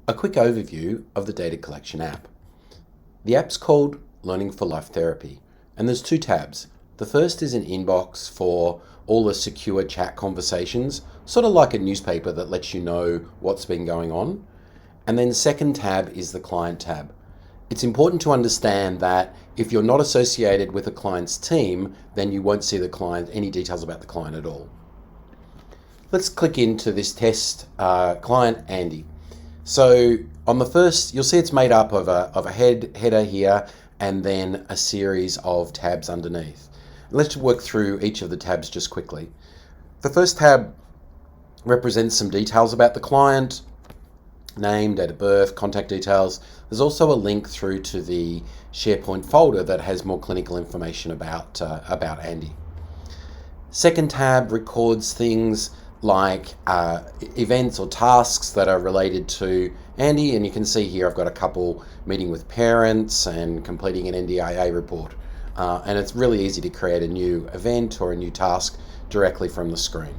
A quick overview of the data collection app. The app's called Learning for Life Therapy, and there's two tabs. The first is an inbox for all the secure chat conversations, sort of like a newspaper that lets you know what's been going on. And then the second tab is the client tab. It's important to understand that if you're not associated with a client's team, then you won't see the client, any details about the client at all. Let's click into this test client, Andy. So on the first, you'll see it's made up of a header here and then a series of tabs underneath. Let's work through each of the tabs just quickly. The first tab represents some details about the client, name, date of birth, contact details. There's also a link through to the SharePoint folder that has more clinical information about Andy. Second tab records things like events or tasks that are related to Andy, and you can see here I've got a couple: meeting with parents and completing an NDIA report. And it's really easy to create a new event or a new task directly from the screen.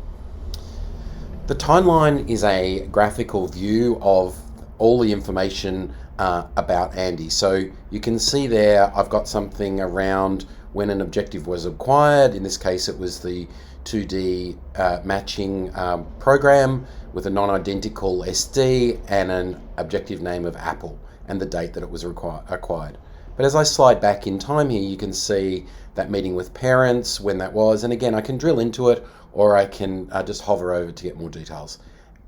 The timeline is a graphical view of all the information about Andy. So you can see there I've got something around when an objective was acquired. In this case it was the 2D matching program with a non-identical SD and an objective name of Apple and the date that it was acquired. But as I slide back in time here, you can see that meeting with parents, when that was, and again I can drill into it or I can just hover over to get more details.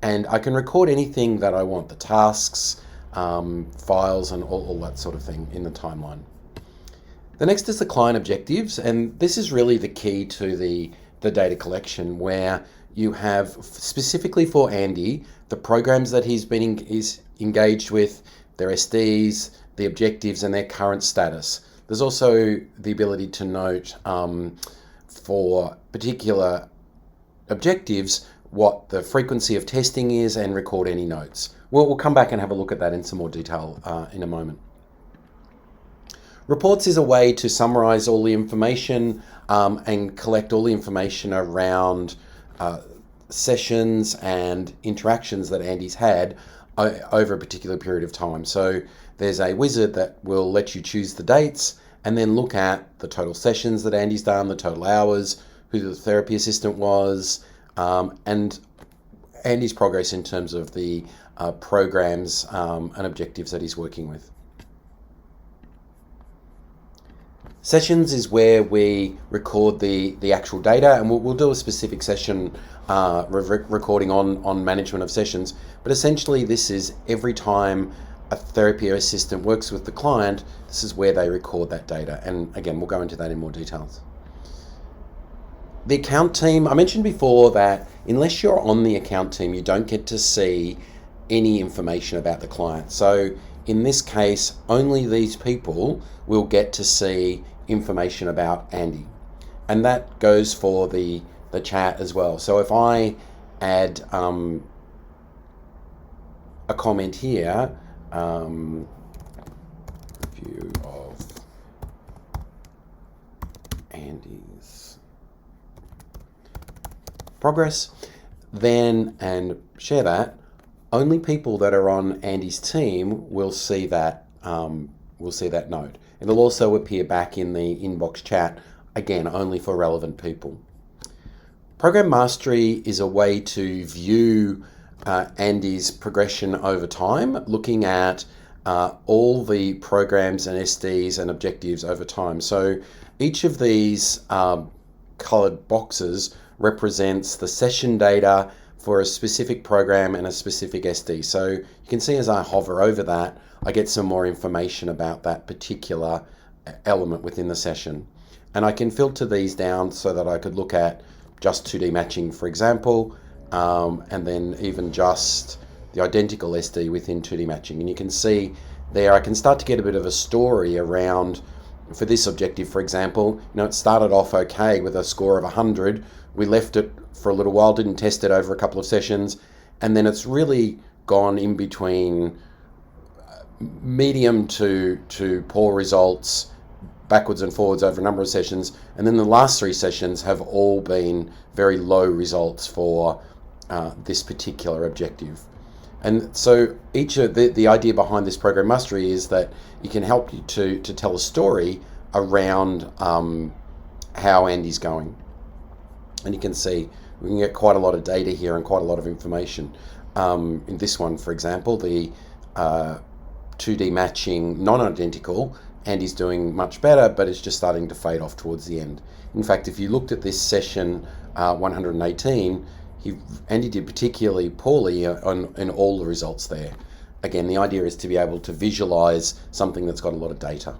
And I can record anything that I want, the tasks, files and all that sort of thing in the timeline. The next is the client objectives, and this is really the key to the data collection, where you have specifically for Andy the programs that he's engaged with, their SDs, the objectives and their current status. There's also the ability to note for particular objectives what the frequency of testing is and record any notes. We'll come back and have a look at that in some more detail in a moment. Reports is a way to summarize all the information and collect all the information around sessions and interactions that Andy's had over a particular period of time. So there's a wizard that will let you choose the dates and then look at the total sessions that Andy's done, the total hours, who the therapy assistant was, and Andy's progress in terms of the programs and objectives that he's working with. Sessions is where we record the actual data, and we'll do a specific session recording on management of sessions, but essentially this is every time a therapy assistant works with the client, this is where they record that data, and again we'll go into that in more details. The account team, I mentioned before that unless you're on the account team you don't get to see any information about the client. So in this case only these people will get to see information about Andy, and that goes for the chat as well. So if I add a comment here, view of Andy's progress, then and share that, only people that are on Andy's team will see that note. It'll also appear back in the inbox chat, again only for relevant people. Program Mastery is a way to view Andy's progression over time, looking at all the programs and SDs and objectives over time. So each of these colored boxes represents the session data for a specific program and a specific SD. So you can see as I hover over that, I get some more information about that particular element within the session. And I can filter these down so that I could look at just 2D matching, for example, and then even just the identical SD within 2D matching. And you can see there I can start to get a bit of a story around, for this objective, for example, it started off okay with a score of 100. We left it for a little while, didn't test it over a couple of sessions, and then it's really gone in between medium to poor results, backwards and forwards over a number of sessions, and then the last 3 sessions have all been very low results for this particular objective. And so each of the idea behind this program mastery is that it can help you to tell a story around how Andy's going. And you can see we can get quite a lot of data here and quite a lot of information. In this one, for example, the 2D matching non-identical, Andy's doing much better, but it's just starting to fade off towards the end. In fact, if you looked at this session 118, Andy did particularly poorly in all the results there. Again, the idea is to be able to visualize something that's got a lot of data.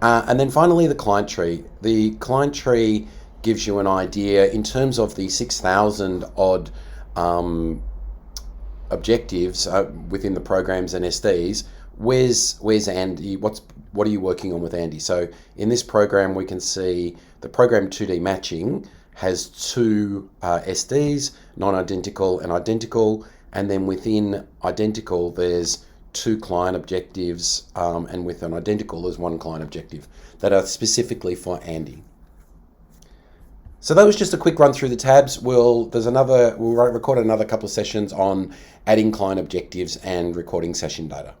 And then finally, the client tree. The client tree gives you an idea in terms of the 6,000 odd objectives within the programs and SDs. Where's Andy? What are you working on with Andy? So in this program, we can see the program 2D matching has two SDs, non-identical and identical, and then within identical there's two client objectives, and within identical there's one client objective that are specifically for Andy. So that was just a quick run through the tabs. We'll record another couple of sessions on adding client objectives and recording session data.